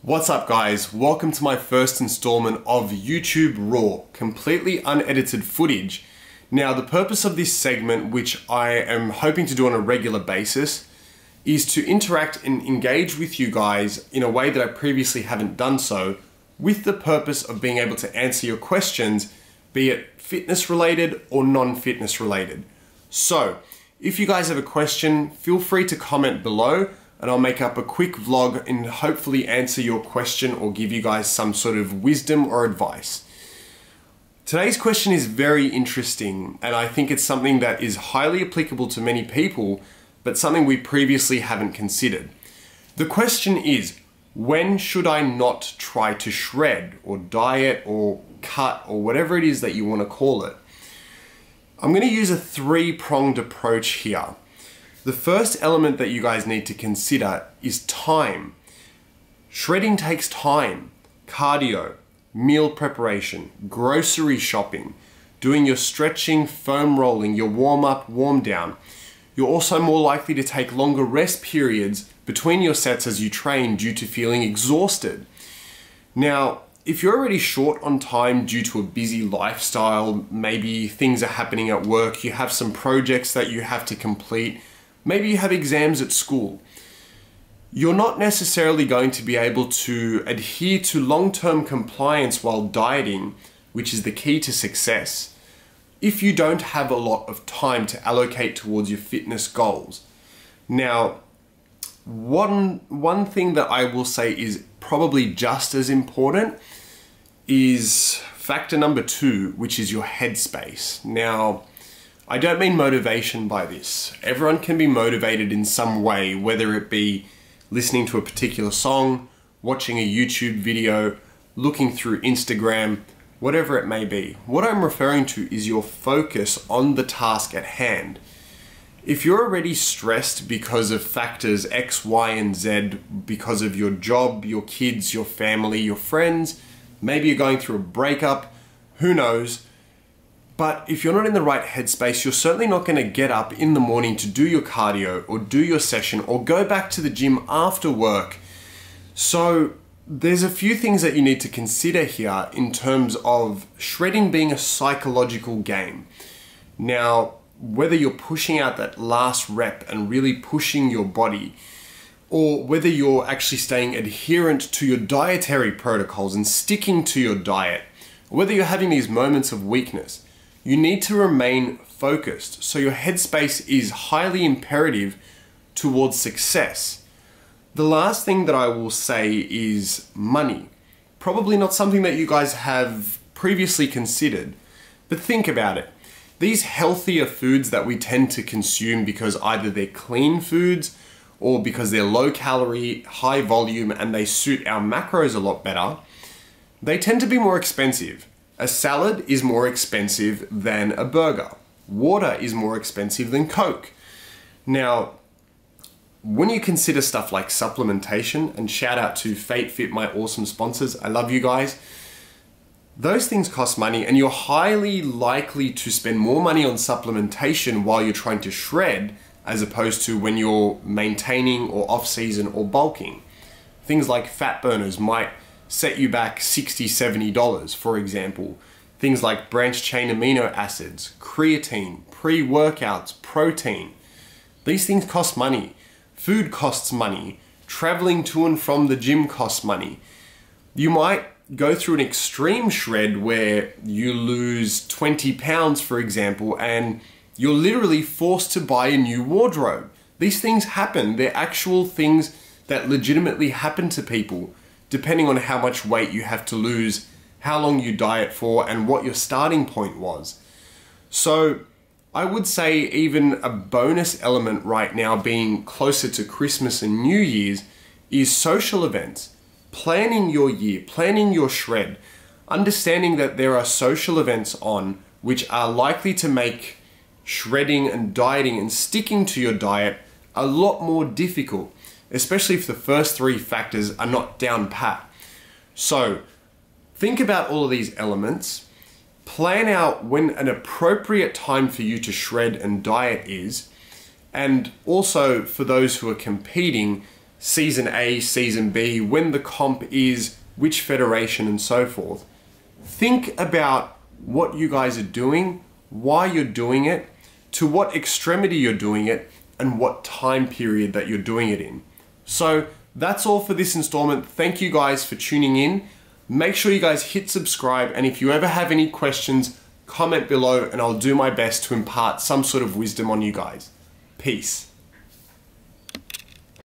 What's up guys, welcome to my first installment of YouTube Raw, completely unedited footage. Now the purpose of this segment, which I am hoping to do on a regular basis, is to interact and engage with you guys in a way that I previously haven't done so, with the purpose of being able to answer your questions, be it fitness related or non-fitness related. So, if you guys have a question, feel free to comment below and I'll make up a quick vlog and hopefully answer your question or give you guys some sort of wisdom or advice. Today's question is very interesting and I think it's something that is highly applicable to many people, but something we previously haven't considered. The question is, when should I not try to shred or diet or cut or whatever it is that you want to call it? I'm going to use a three-pronged approach here. The first element that you guys need to consider is time. Shredding takes time. Cardio, meal preparation, grocery shopping, doing your stretching, foam rolling, your warm up, warm down. You're also more likely to take longer rest periods between your sets as you train due to feeling exhausted. Now, if you're already short on time due to a busy lifestyle, maybe things are happening at work, you have some projects that you have to complete, maybe you have exams at school, you're not necessarily going to be able to adhere to long-term compliance while dieting, which is the key to success, if you don't have a lot of time to allocate towards your fitness goals. Now, one thing that I will say is probably just as important is factor number 2, which is your headspace. Now, I don't mean motivation by this. Everyone can be motivated in some way, whether it be listening to a particular song, watching a YouTube video, looking through Instagram, whatever it may be. What I'm referring to is your focus on the task at hand. If you're already stressed because of factors X, Y, and Z, because of your job, your kids, your family, your friends, maybe you're going through a breakup, who knows? But if you're not in the right headspace, you're certainly not going to get up in the morning to do your cardio or do your session or go back to the gym after work. So there's a few things that you need to consider here in terms of shredding being a psychological game. Now, whether you're pushing out that last rep and really pushing your body, or whether you're actually staying adherent to your dietary protocols and sticking to your diet, or whether you're having these moments of weakness, you need to remain focused. So your headspace is highly imperative towards success. The last thing that I will say is money. Probably not something that you guys have previously considered, but think about it. These healthier foods that we tend to consume because either they're clean foods or because they're low calorie, high volume, and they suit our macros a lot better, they tend to be more expensive. A salad is more expensive than a burger. Water is more expensive than Coke. Now, when you consider stuff like supplementation, and shout out to FateFit, my awesome sponsors, I love you guys, those things cost money and you're highly likely to spend more money on supplementation while you're trying to shred as opposed to when you're maintaining or off-season or bulking. Things like fat burners might set you back $60, $70, for example. Things like branched chain amino acids, creatine, pre-workouts, protein. These things cost money. Food costs money. Traveling to and from the gym costs money. You might go through an extreme shred where you lose 20 pounds, for example, and you're literally forced to buy a new wardrobe. These things happen. They're actual things that legitimately happen to people, depending on how much weight you have to lose, how long you diet for, and what your starting point was. So I would say even a bonus element right now, being closer to Christmas and New Year's, is social events. Planning your year, planning your shred, understanding that there are social events on which are likely to make shredding and dieting and sticking to your diet a lot more difficult, especially if the first 3 factors are not down pat. So think about all of these elements, plan out when an appropriate time for you to shred and diet is, and also for those who are competing, season A, season B, when the comp is, which federation and so forth. Think about what you guys are doing, why you're doing it, to what extremity you're doing it, and what time period that you're doing it in. So that's all for this installment. Thank you guys for tuning in. Make sure you guys hit subscribe, and if you ever have any questions, comment below and I'll do my best to impart some sort of wisdom on you guys. Peace.